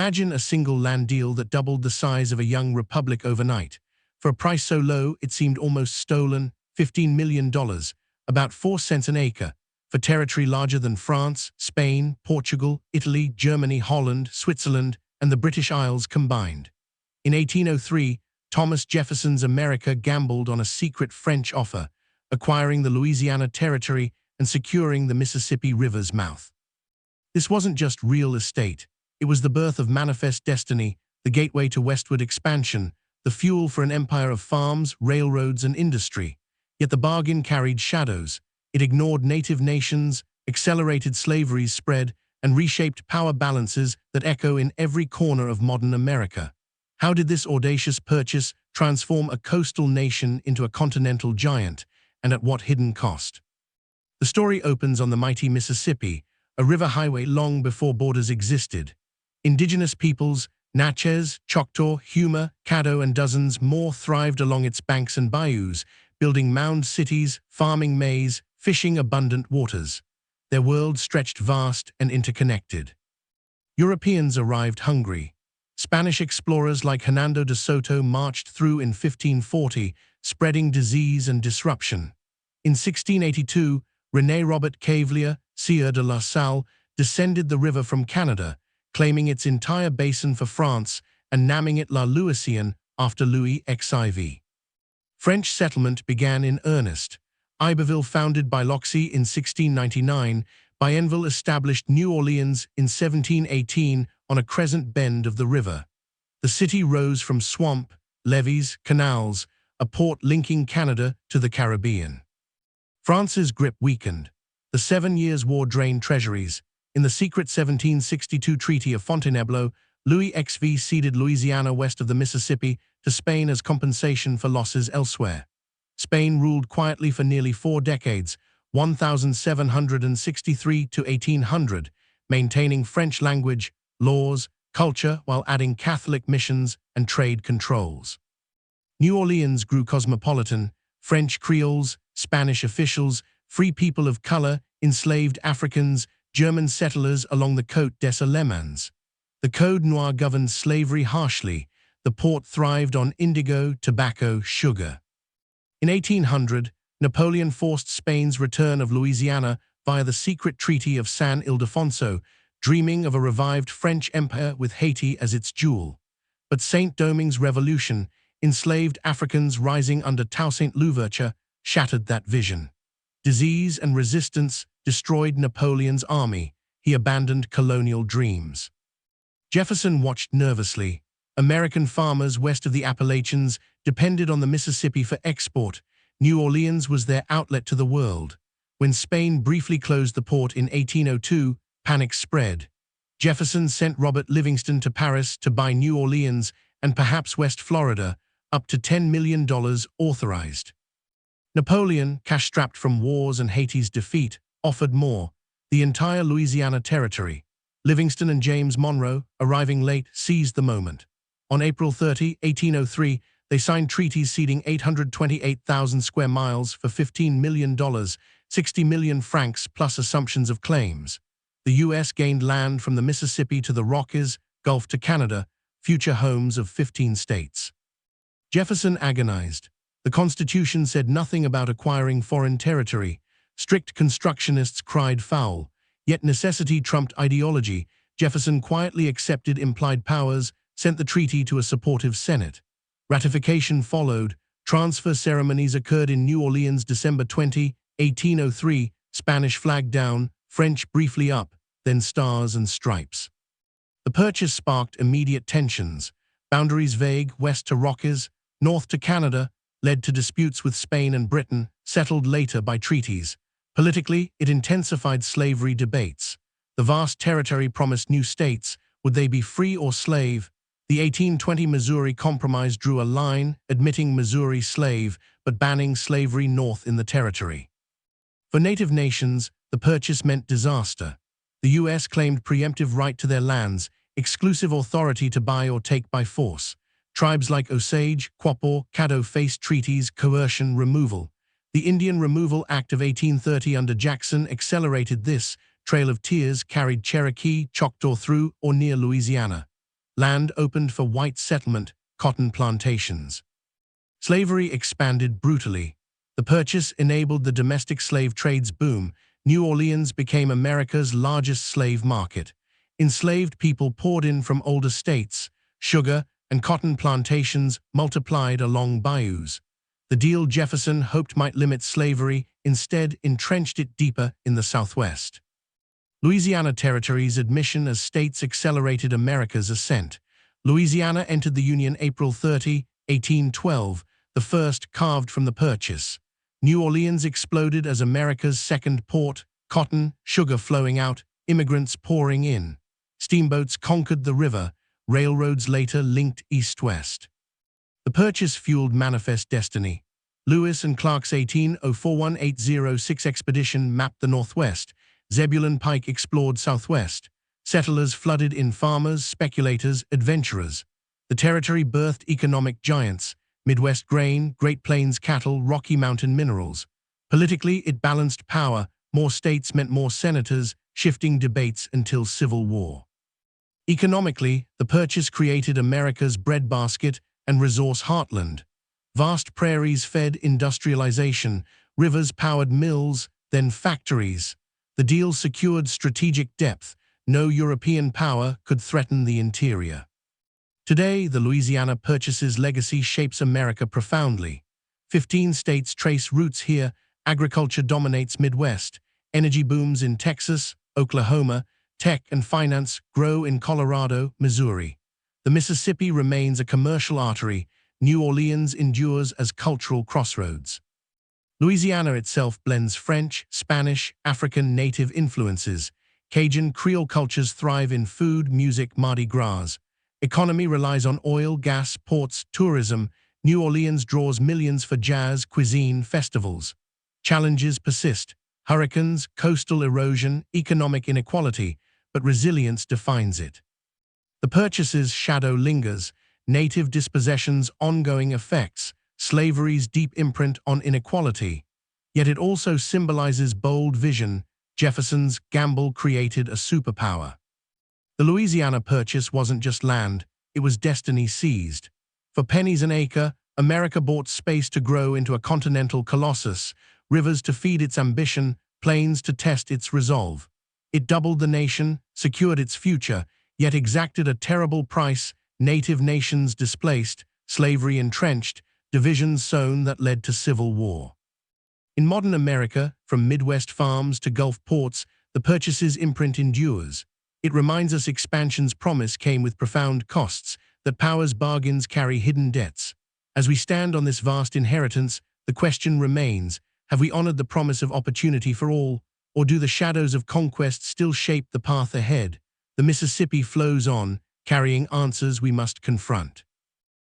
Imagine a single land deal that doubled the size of a young republic overnight. For a price so low it seemed almost stolen, $15 million, about 4 cents an acre, for territory larger than France, Spain, Portugal, Italy, Germany, Holland, Switzerland, and the British Isles combined. In 1803, Thomas Jefferson's America gambled on a secret French offer, acquiring the Louisiana Territory and securing the Mississippi River's mouth. This wasn't just real estate. It was the birth of manifest destiny, the gateway to westward expansion, the fuel for an empire of farms, railroads, and industry. Yet the bargain carried shadows. It ignored native nations, accelerated slavery's spread, and reshaped power balances that echo in every corner of modern America. How did this audacious purchase transform a coastal nation into a continental giant, and at what hidden cost? The story opens on the mighty Mississippi, a river highway long before borders existed. Indigenous peoples, Natchez, Choctaw, Yuma, Caddo, and dozens more thrived along its banks and bayous, building mound cities, farming maize, fishing abundant waters. Their world stretched vast and interconnected. Europeans arrived hungry. Spanish explorers like Hernando de Soto marched through in 1540, spreading disease and disruption. In 1682, René Robert Cavelier, Sieur de la Salle, descended the river from Canada, claiming its entire basin for France and naming it La Louisiane after Louis XIV. French settlement began in earnest. Iberville, founded by Loxey in 1699, Bienville established New Orleans in 1718 on a crescent bend of the river. The city rose from swamp, levees, canals, a port linking Canada to the Caribbean. France's grip weakened. The 7 Years' War drained treasuries. In the secret 1762 Treaty of Fontainebleau, Louis XV ceded Louisiana west of the Mississippi to Spain as compensation for losses elsewhere. Spain ruled quietly for nearly 4 decades, 1763 to 1800, maintaining French language, laws, culture while adding Catholic missions and trade controls. New Orleans grew cosmopolitan. French Creoles, Spanish officials, free people of color, enslaved Africans, German settlers along the Côte des Alemans. The Code Noir governed slavery harshly. The port thrived on indigo, tobacco, sugar. In 1800, Napoleon forced Spain's return of Louisiana via the secret Treaty of San Ildefonso, dreaming of a revived French empire with Haiti as its jewel. But Saint-Domingue's revolution, enslaved Africans rising under Toussaint Louverture, shattered that vision. Disease and resistance destroyed Napoleon's army. He abandoned colonial dreams. Jefferson watched nervously. American farmers west of the Appalachians depended on the Mississippi for export. New Orleans was their outlet to the world. When Spain briefly closed the port in 1802, panic spread. Jefferson sent Robert Livingston to Paris to buy New Orleans and perhaps West Florida, up to $10 million authorized. Napoleon, cash-strapped from wars and Haiti's defeat, offered more, the entire Louisiana Territory. Livingston and James Monroe, arriving late, seized the moment. On April 30, 1803, they signed treaties ceding 828,000 square miles for $15 million, 60 million francs plus assumptions of claims. The U.S. gained land from the Mississippi to the Rockies, Gulf to Canada, future homes of 15 states. Jefferson agonized. The Constitution said nothing about acquiring foreign territory. Strict constructionists cried foul. Yet necessity trumped ideology. Jefferson quietly accepted implied powers, sent the treaty to a supportive Senate. Ratification followed. Transfer ceremonies occurred in New Orleans December 20, 1803, Spanish flag down, French briefly up, then stars and stripes. The purchase sparked immediate tensions. Boundaries vague, west to Rockies, north to Canada, led to disputes with Spain and Britain, settled later by treaties. Politically, it intensified slavery debates. The vast territory promised new states. Would they be free or slave? The 1820 Missouri Compromise drew a line, admitting Missouri slave, but banning slavery north in the territory. For native nations, the purchase meant disaster. The U.S. claimed preemptive right to their lands, exclusive authority to buy or take by force. Tribes like Osage, Quapaw, Caddo faced treaties, coercion, removal. The Indian Removal Act of 1830 under Jackson accelerated this. Trail of Tears carried Cherokee, Choctaw through or near Louisiana. land opened for white settlement, cotton plantations. Slavery expanded brutally. The purchase enabled the domestic slave trade's boom. New Orleans became America's largest slave market. Enslaved people poured in from older states. Sugar and cotton plantations multiplied along bayous. The deal Jefferson hoped might limit slavery instead entrenched it deeper in the Southwest. Louisiana Territory's admission as states accelerated America's ascent. Louisiana entered the Union April 30, 1812, the first carved from the purchase. New Orleans exploded as America's second port, cotton, sugar flowing out, immigrants pouring in. Steamboats conquered the river, railroads later linked east-west. The purchase fueled manifest destiny. Lewis and Clark's 1804-1806 expedition mapped the Northwest. Zebulon Pike explored Southwest. Settlers flooded in farmers, speculators, adventurers. The territory birthed economic giants. Midwest grain, Great Plains cattle, Rocky Mountain minerals. Politically, it balanced power. More states meant more senators, shifting debates until Civil War. Economically, the purchase created America's breadbasket and resource heartland. Vast prairies fed industrialization, rivers powered mills, then factories. The deal secured strategic depth. No European power could threaten the interior. Today, the Louisiana Purchase's legacy shapes America profoundly. 15 states trace roots here. Agriculture dominates Midwest. Energy booms in Texas, Oklahoma. Tech and finance grow in Colorado, Missouri. The Mississippi remains a commercial artery. New Orleans endures as cultural crossroads. Louisiana itself blends French, Spanish, African native influences. Cajun Creole cultures thrive in food, music, Mardi Gras. Economy relies on oil, gas, ports, tourism. New Orleans draws millions for jazz, cuisine, festivals. Challenges persist. Hurricanes, coastal erosion, economic inequality, but resilience defines it. The purchase's shadow lingers. Native dispossessions, ongoing effects, slavery's deep imprint on inequality. Yet it also symbolizes bold vision. Jefferson's gamble created a superpower. The Louisiana Purchase wasn't just land, it was destiny seized. For pennies an acre, America bought space to grow into a continental colossus, rivers to feed its ambition, plains to test its resolve. It doubled the nation, secured its future, yet exacted a terrible price. Native nations displaced, slavery entrenched, divisions sown that led to civil war. In modern America, from Midwest farms to Gulf ports, the purchase's imprint endures. It reminds us expansion's promise came with profound costs, that power's bargains carry hidden debts. As we stand on this vast inheritance, the question remains, have we honored the promise of opportunity for all, or do the shadows of conquest still shape the path ahead? The Mississippi flows on, carrying answers we must confront.